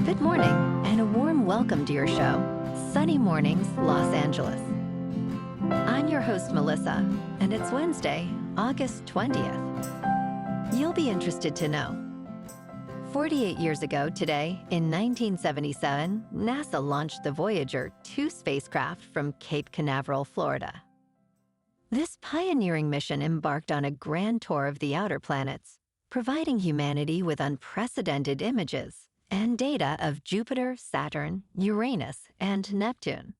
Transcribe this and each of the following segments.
Good morning, and a warm welcome to your show, Sunny Mornings, Los Angeles. I'm your host, Melissa, and it's Wednesday, August 20th. You'll be interested to know. 48 years ago today, in 1977, NASA launched the Voyager 2 spacecraft from Cape Canaveral, Florida. This pioneering mission embarked on a grand tour of the outer planets, providing humanity with unprecedented images and data of Jupiter, Saturn, Uranus, and Neptune.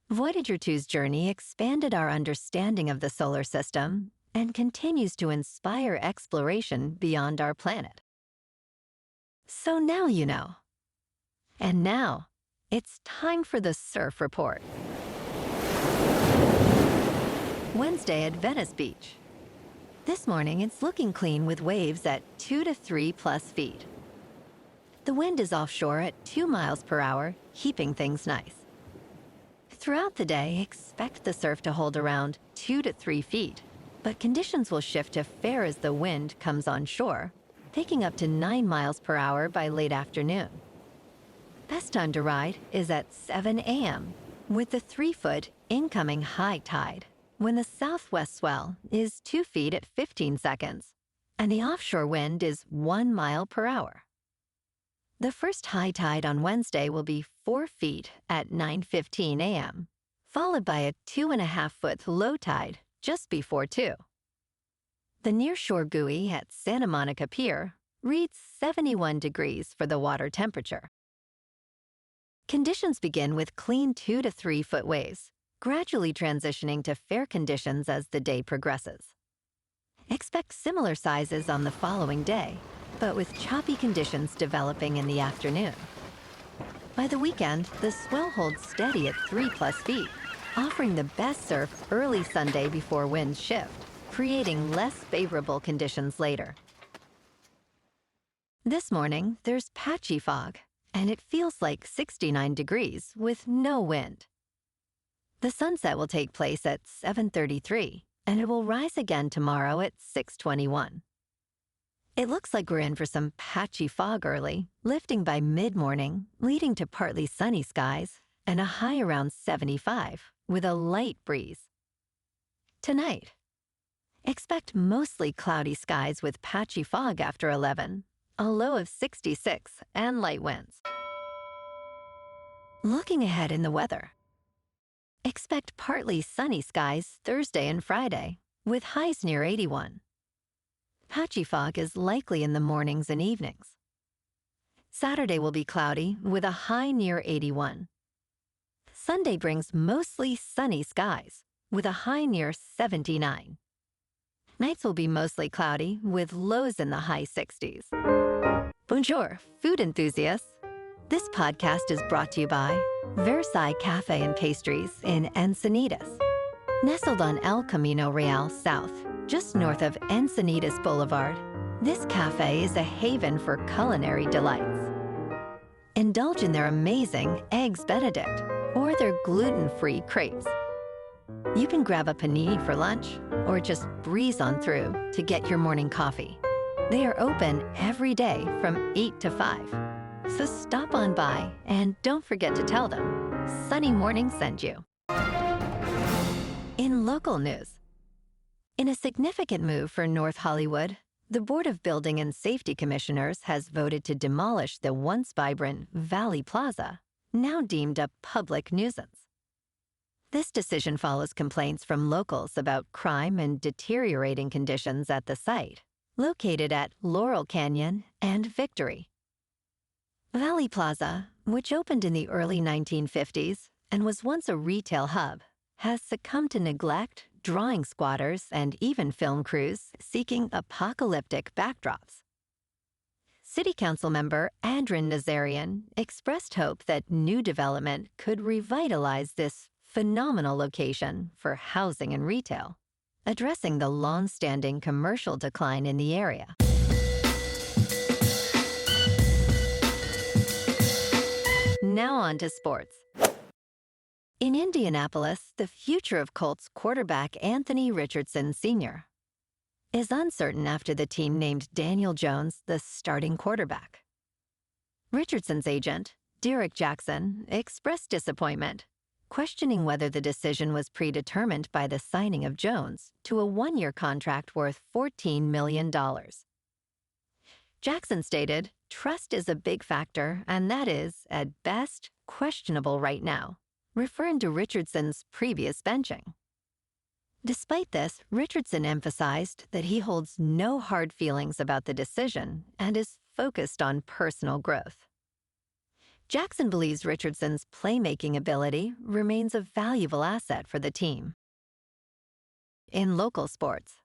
Voyager 2's journey expanded our understanding of the solar system and continues to inspire exploration beyond our planet. So now you know. And now, it's time for the Surf Report. Wednesday at Venice Beach. This morning, it's looking clean with waves at 2 to 3 plus feet. The wind is offshore at 2 miles per hour, keeping things nice. Throughout the day, expect the surf to hold around 2 to 3 feet, but conditions will shift to fair as the wind comes on shore, picking up to 9 miles per hour by late afternoon. Best time to ride is at 7 a.m., with the 3-foot incoming high tide, when the southwest swell is 2 feet at 15 seconds, and the offshore wind is 1 mile per hour. The first high tide on Wednesday will be 4 feet at 9:15 a.m., followed by a 2.5-foot low tide just before 2. The nearshore buoy at Santa Monica Pier reads 71 degrees for the water temperature. Conditions begin with clean 2 to 3 foot waves, gradually transitioning to fair conditions as the day progresses. Expect similar sizes on the following day, but with choppy conditions developing in the afternoon. By the weekend, the swell holds steady at 3 plus feet, offering the best surf early Sunday before winds shift, creating less favorable conditions later. This morning, there's patchy fog, and it feels like 69 degrees with no wind. The sunset will take place at 7:33, and it will rise again tomorrow at 6:21. It looks like we're in for some patchy fog early, lifting by mid-morning, leading to partly sunny skies and a high around 75 with a light breeze. Tonight, expect mostly cloudy skies with patchy fog after 11, a low of 66 and light winds. Looking ahead in the weather, expect partly sunny skies Thursday and Friday, with highs near 81. Patchy fog is likely in the mornings and evenings. Saturday will be cloudy with a high near 81. Sunday brings mostly sunny skies with a high near 79. Nights will be mostly cloudy with lows in the high 60s. Bonjour, food enthusiasts. This podcast is brought to you by Versailles Cafe and Pastries in Encinitas. Nestled on El Camino Real South, just north of Encinitas Boulevard, this cafe is a haven for culinary delights. Indulge in their amazing Eggs Benedict or their gluten-free crepes. You can grab a panini for lunch or just breeze on through to get your morning coffee. They are open every day from 8 to 5. So stop on by and don't forget to tell them Sunny Morning sent you. In local news, in a significant move for North Hollywood, the Board of Building and Safety Commissioners has voted to demolish the once vibrant Valley Plaza, now deemed a public nuisance. This decision follows complaints from locals about crime and deteriorating conditions at the site, located at Laurel Canyon and Victory. Valley Plaza, which opened in the early 1950s and was once a retail hub, has succumbed to neglect, drawing squatters and even film crews seeking apocalyptic backdrops. City Councilmember Adrin Nazarian expressed hope that new development could revitalize this phenomenal location for housing and retail, addressing the long-standing commercial decline in the area. Now on to sports. In Indianapolis, the future of Colts quarterback Anthony Richardson Sr. is uncertain after the team named Daniel Jones the starting quarterback. Richardson's agent, Derek Jackson, expressed disappointment, questioning whether the decision was predetermined by the signing of Jones to a one-year contract worth $14 million. Jackson stated, "Trust is a big factor, and that is, at best, questionable right now," referring to Richardson's previous benching. Despite this, Richardson emphasized that he holds no hard feelings about the decision and is focused on personal growth. Jackson believes Richardson's playmaking ability remains a valuable asset for the team. In local sports,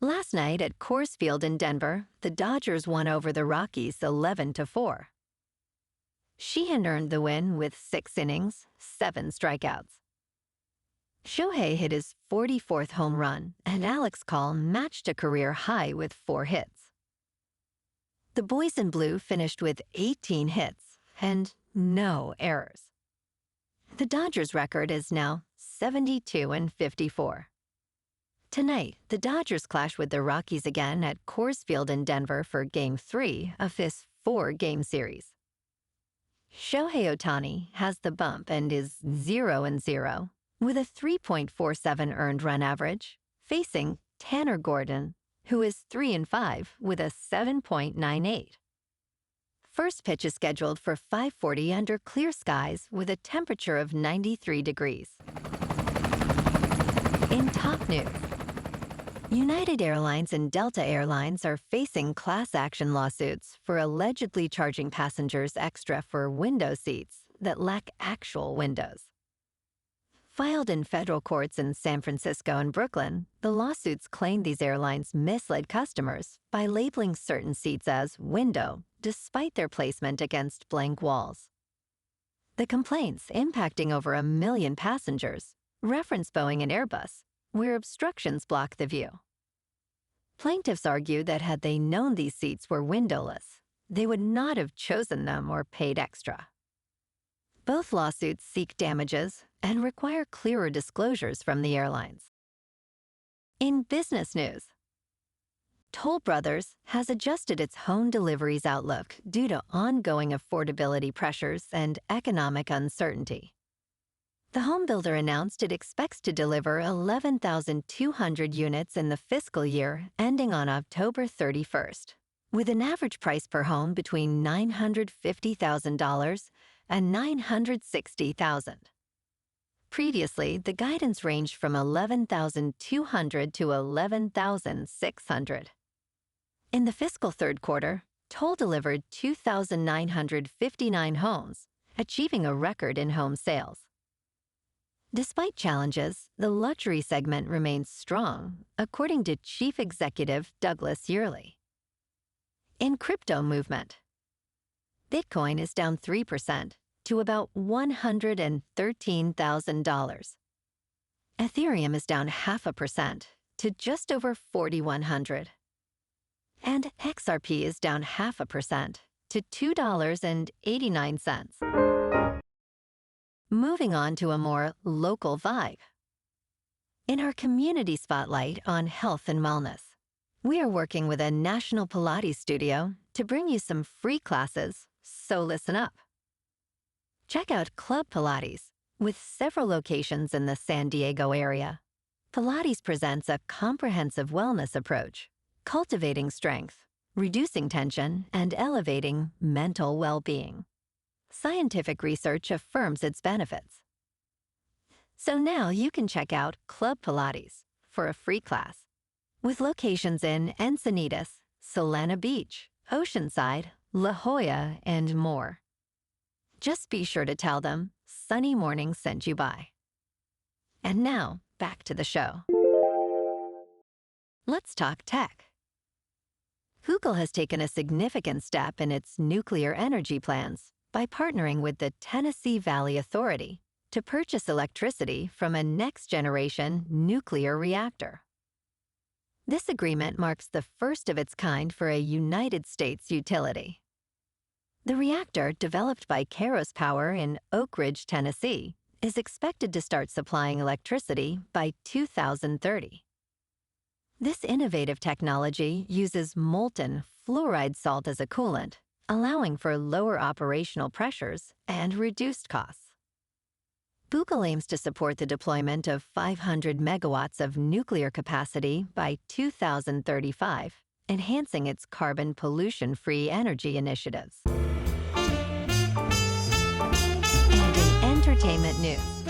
last night at Coors Field in Denver, the Dodgers won over the Rockies 11-4. Sheehan earned the win with 6 innings, 7 strikeouts. Shohei hit his 44th home run, and Alex Call matched a career high with 4 hits. The boys in blue finished with 18 hits and no errors. The Dodgers' record is now 72-54. Tonight, the Dodgers clash with the Rockies again at Coors Field in Denver for Game 3 of this 4-game series. Shohei Ohtani has the bump and is 0-0 with a 3.47 earned run average, facing Tanner Gordon, who is 3-5 with a 7.98. First pitch is scheduled for 5:40 under clear skies with a temperature of 93 degrees. In top news, United Airlines and Delta Airlines are facing class action lawsuits for allegedly charging passengers extra for window seats that lack actual windows. Filed in federal courts in San Francisco and Brooklyn, the lawsuits claim these airlines misled customers by labeling certain seats as window, despite their placement against blank walls. The complaints, impacting over 1 million passengers, reference Boeing and Airbus, where obstructions block the view. Plaintiffs argue that had they known these seats were windowless, they would not have chosen them or paid extra. Both lawsuits seek damages and require clearer disclosures from the airlines. In business news, Toll Brothers has adjusted its home deliveries outlook due to ongoing affordability pressures and economic uncertainty. The home builder announced it expects to deliver 11,200 units in the fiscal year ending on October 31st, with an average price per home between $950,000 and $960,000. Previously, the guidance ranged from 11,200 to 11,600. In the fiscal third quarter, Toll delivered 2,959 homes, achieving a record in home sales. Despite challenges, the luxury segment remains strong, according to Chief Executive Douglas Yearley. In crypto movement, Bitcoin is down 3% to about $113,000. Ethereum is down 0.5% to just over 4,100. And XRP is down 0.5% to $2.89. Moving on to a more local vibe. In our community spotlight on health and wellness, we are working with a national Pilates studio to bring you some free classes, so listen up. Check out Club Pilates, with several locations in the San Diego area. Pilates presents a comprehensive wellness approach, cultivating strength, reducing tension, and elevating mental well-being. Scientific research affirms its benefits. So now you can check out Club Pilates for a free class, with locations in Encinitas, Solana Beach, Oceanside, La Jolla, and more. Just be sure to tell them Sunny Morning sent you by. And now, back to the show. Let's talk tech. Google has taken a significant step in its nuclear energy plans by partnering with the Tennessee Valley Authority to purchase electricity from a next-generation nuclear reactor. This agreement marks the first of its kind for a United States utility. The reactor, developed by Kairos Power in Oak Ridge, Tennessee, is expected to start supplying electricity by 2030. This innovative technology uses molten fluoride salt as a coolant, allowing for lower operational pressures and reduced costs. Google aims to support the deployment of 500 megawatts of nuclear capacity by 2035, enhancing its carbon pollution-free energy initiatives. And in entertainment news,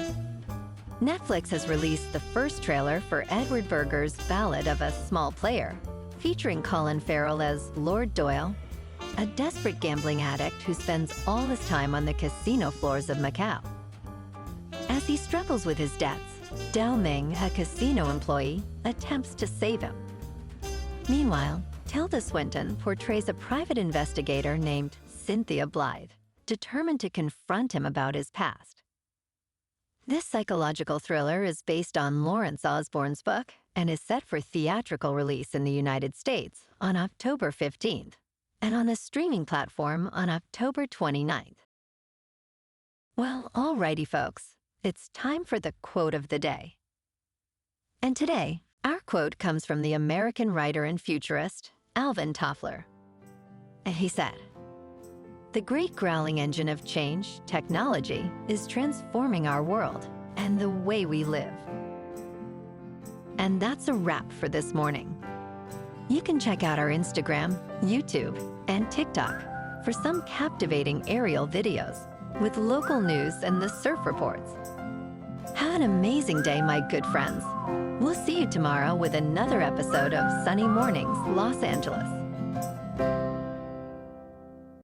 Netflix has released the first trailer for Edward Berger's Ballad of a Small Player, featuring Colin Farrell as Lord Doyle, a desperate gambling addict who spends all his time on the casino floors of Macau. As he struggles with his debts, Dao Ming, a casino employee, attempts to save him. Meanwhile, Tilda Swinton portrays a private investigator named Cynthia Blythe, determined to confront him about his past. This psychological thriller is based on Lawrence Osborne's book and is set for theatrical release in the United States on October 15th and on the streaming platform on October 29th. Well, alrighty, folks. It's time for the quote of the day. And today, our quote comes from the American writer and futurist, Alvin Toffler. And he said, "The great growling engine of change, technology, is transforming our world and the way we live." And that's a wrap for this morning. You can check out our Instagram, YouTube, and TikTok for some captivating aerial videos with local news and the surf reports. Have an amazing day, my good friends. We'll see you tomorrow with another episode of Sunny Mornings, Los Angeles.